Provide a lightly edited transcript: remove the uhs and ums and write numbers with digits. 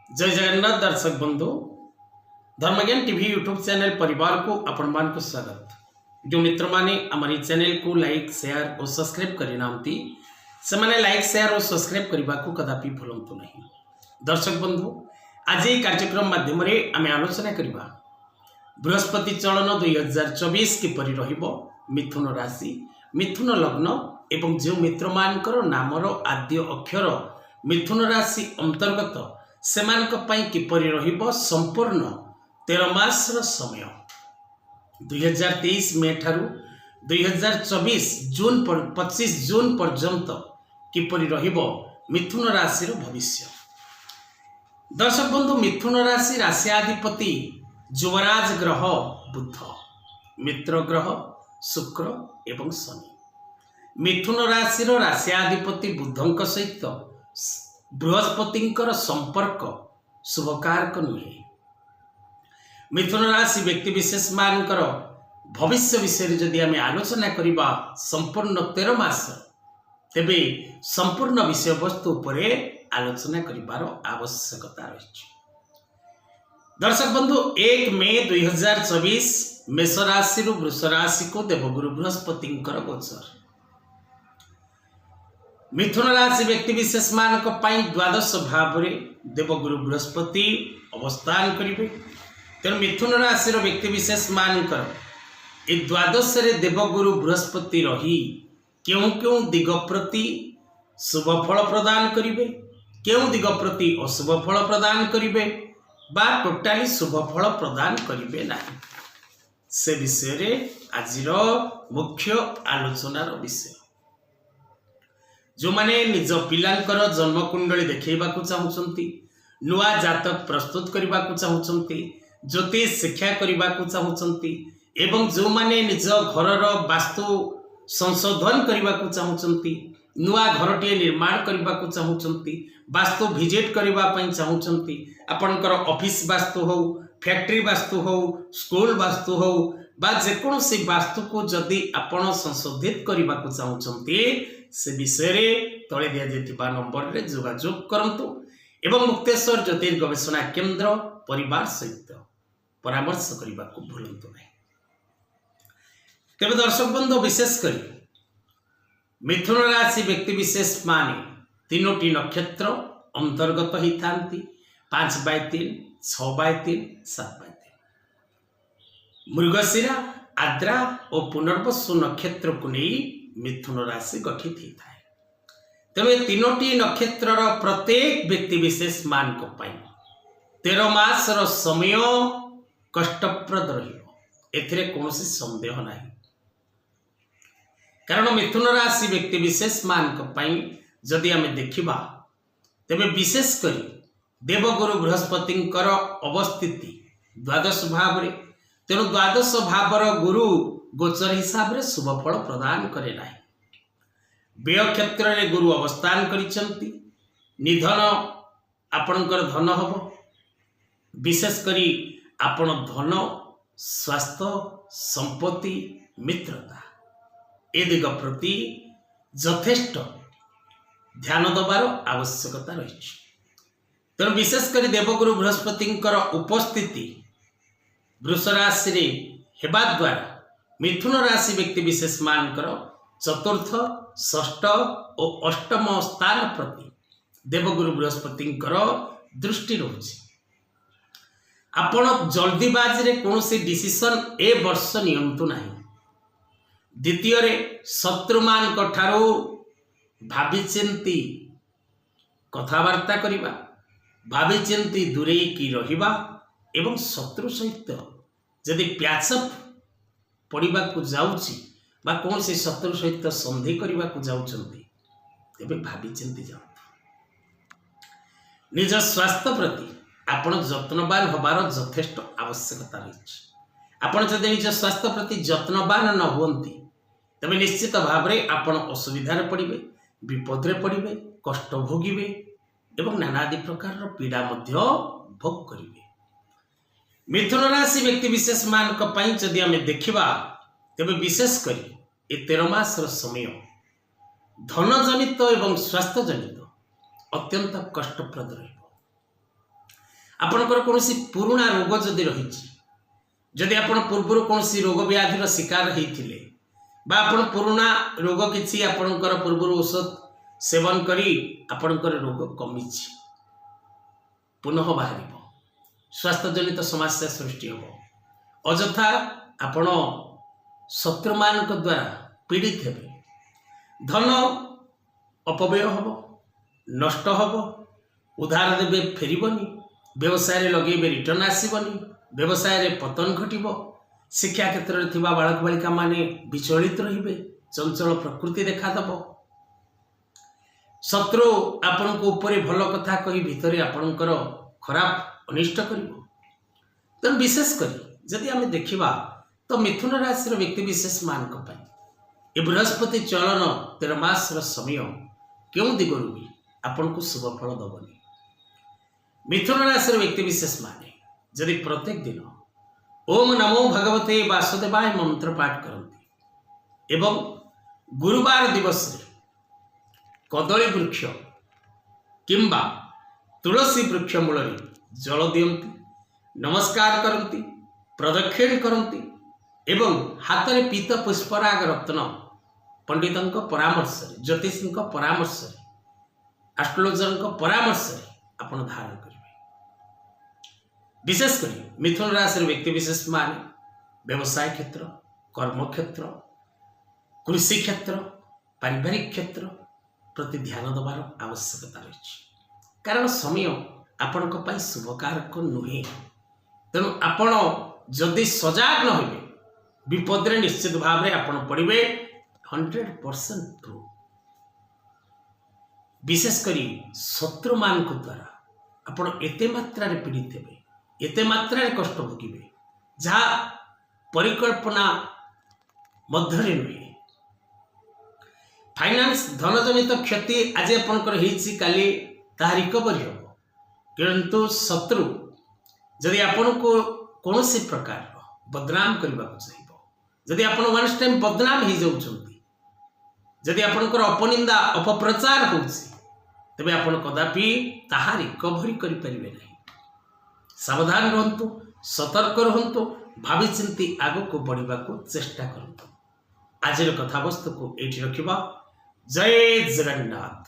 जय जगन्नाथ दर्शक बंधु धर्मज्ञान टीवी यूट्यूब चैनल परिवार को आपण मान को स्वागत। जो मित्र माने हमारी चैनल को लाइक शेयर और सब्सक्राइब करना से माने लाइक शेयर और सब्सक्राइब करने को कदापि भूलु नहीं। दर्शक बंधु आज ये कार्यक्रम माध्यम आम आलोचना करवा बृहस्पति चलन 2024 किपरि रहिबो मिथुन राशि मिथुन लग्न एवं जो मित्र मानकर नामर आद्य अक्षर मिथुन राशि अंतर्गत सेमानक पई किपरि रहिबो संपूर्ण 13 मासर समय 2023 मे ठारू 2024 जून 25 जून पर्यंत किपरि रहिबो मिथुन राशि भविष्य। दर्शक बंधु मिथुन राशि राशियाधिपति युवराज ग्रह बुध मित्र ग्रह शुक्र एवं शनि। मिथुन राशि राशियाधिपति बुधंक सहित बृहस्पतिंकर संपर्क शुभकारक नुहे। मिथुन राशि व्यक्ति विशेष मानकर भविष्य विषय जदि आम आलोचना करवा संपूर्ण 13 मास तेबे संपूर्ण विषय वस्तु पर आलोचना करिवार आवश्यकता रही। दर्शक बंधु 1 मे 2024 मेष राशि वृष राशि को देवगुरु बृहस्पतिंकर गोचर। मिथुन राशि व्यक्ति विशेष मानक पाई द्वादश भाव देवगुरु बृहस्पति अवस्थान करेंगे। तेणु मिथुन राशि व्यक्ति विशेष मानकर ए द्वादश देवगुरु बृहस्पति रही क्यों क्यों दिग प्रति शुभ फल प्रदान करेंगे क्यों दिग प्रति अशुभ फल प्रदान करेंगे बा टोटाली शुभ फल प्रदान करेंगे ना से विषय आज मुख्य आलोचनार विषय। जो माने निज पिलांकर जन्मकुंडली देखा चाहूँगी नुआ जातक प्रस्तुत करने को चाहूँगी ज्योतिष शिक्षा करने को चाहूँगी एवं जो माने निज घरर वास्तु संशोधन करने को चाहूँगी नुआ घरटे निर्माण करने को चाहूँगी वास्तु विजिट करने चाहूँगी आपणकर ऑफिस वास्तु हो फैक्ट्री वास्तु हो स्कूल वास्तु हो बा जेकोसी वास्तु को जदि आपण संशोधित करने को चाहूँगी से विषय तले दिया नंबर रे जोगाजोग करंतु एवं मुक्तेश्वर ज्योतिष गवेषणा केंद्र परिवार सहित परामर्श करने को भूलु नहीं। तेज दर्शक बंधु विशेषकर मिथुन राशि व्यक्ति विशेष माने 3टी नक्षत्र अंतर्गत ही था 5/3 6/3 7/3 मृगशिरा आद्रा और पुनर्वसु नक्षत्र को नहीं मिथुन राशि गठित होता है। तेणु ये 3टी नक्षत्र प्रत्येक व्यक्ति विशेष मान को 13 मासर समय कष्टप्रद रही संदेह नहीं। कारण मिथुन राशि व्यक्ति विशेष मान को जदि आम देखा तेरे विशेषकर देवगुरु बृहस्पतिंकर अवस्थिति द्वादश भाव रे तेणु द्वादश भावर गुरु गोचर हिसाब रे शुभ फल प्रदान करे ना। व्यय क्षेत्र में गुरु अवस्थान करिसंती निधन आपणकर धन हम विशेषकर आपण धन स्वास्थ्य संपत्ति मित्रता ए दिग प्रति यथेष्ट ध्यान दबार आवश्यकता रही। तेणु विशेषकर देवगुरु बृहस्पतिंकर उपस्थिति वृष राशि रे हेबा द्वारा मिथुन राशि व्यक्ति विशेष मानकर चतुर्थ षष्ठ और अष्टम स्थान प्रति देवगुरु बृहस्पतिंकर दृष्टि रोचे। आपण जल्दीबाजी रे कौनसी डिसीजन ए वर्ष नियंतु नहीं। द्वितीय रे शत्रु मान ठारू भाभी चिंती कथबार्ता करिबा भाभी चिंती दूरे की रहिबा एवं शत्रु सहित जदि प्याचअप पढ़ा जाऊँगी बा कौन से शत्रु सहित संधि करने को जाऊँगी तेरे भावी चिंती जाऊँ। निज स्वास्थ्य प्रति आपण जत्नवान हबार यथेष्ट आवश्यकता रही। आपण जदि निज स्वास्थ्य प्रति जत्नवान न हुंती तेज निश्चित भाव में आपण असुविधार पड़े विपद पड़े कष्ट भोगे एवं नानादि प्रकार पीड़ा भोग करेंगे। मिथुन राशि व्यक्ति विशेष मानक जदि आम देखा तेज विशेषकर ये 13 मासर समय धन जनित एवं स्वास्थ्य जनित अत्यंत कष्टप्रद रही। आपणकर कौन पुराणा रोग जदि रही जदि आपण पूर्व कौन रोग व्याधि शिकार होते आपण पुराणा रोग किसी आपणकर पूर्व औषध सेवन करी आपणकर रोग कमी पुनः बाहर स्वास्थ्य जनित समस्या सृष्टि हो अजथा आपण शत्रु मान द्वारा पीड़ित हेबे धन अपव्यय हम नष्ट हम उधार देवे फेरबनी व्यवसाय लगे रिटर्न आसबनी व्यवसाय पतन घटब शिक्षा क्षेत्र में थिबा बालक बालिका माने विचलित रहिबे चंचल प्रकृति देखादब शत्रु आपण को ऊपर भल कथा कही भितर आपणकर खराब अनिष्ट करिवो तेणु विशेषकर जदि आम देखा तो मिथुन राशि व्यक्ति विशेष मान ये बृहस्पति चलन 13 मास समय क्यों दिगरु भी आपन को शुभ फल दबनी मिथुन राशि व्यक्ति विशेष माने जदि प्रत्येक दिन ओम नमो भगवते वासुदेवाय मंत्र पाठ करती एवं गुरुवार दिवस कदली वृक्ष किंबा तुलसी वृक्ष मूल जल दियंती नमस्कार करती प्रदक्षिण करती एवं हाथ में पीत पुष्पराग रत्न पंडितों परामर्श ज्योतिषी परामर्श एस्ट्रोलोजर परामर्श आपण धारण करेंगे विशेषकर मिथुन राशि व्यक्ति विशेष मान व्यवसाय क्षेत्र कर्म क्षेत्र कृषि क्षेत्र पारिवारिक क्षेत्र प्रति ध्यान देवार आवश्यकता रही कारण समय आपण शुभकारक नुहे तेणु आपण जदि सजाग न होइबे विपद रे निश्चित भाव में आपण पड़े 100% ट्रू विशेषकर शत्रु मान द्वारा आपण एते मात्रा रे पीड़ित हेबे एते मात्रा रे कष्ट भोगिबे जहाँ परिकल्पना मध्य नुहे फाइनान्स धनजनित क्षति आज आपंकर काली ता रिकवरी हम किंतु शत्रु जदि आपण को कौन सी प्रकार बदनाम करने को चाहिए जदि आप वन टाइम बदनाम हो जाउछंती जदि आपणकर अपनिंदा अपप्रचार होउछि तबे आपण कदापि ताहा रिकवरी करि परिबे नहीं सावधान रहंतु सतर्क रहंतु भावी चिंती आगो को बढ़िबा को चेष्टा करंतु आज कथा वस्तु को एठी रखिबा जय जगन्नाथ।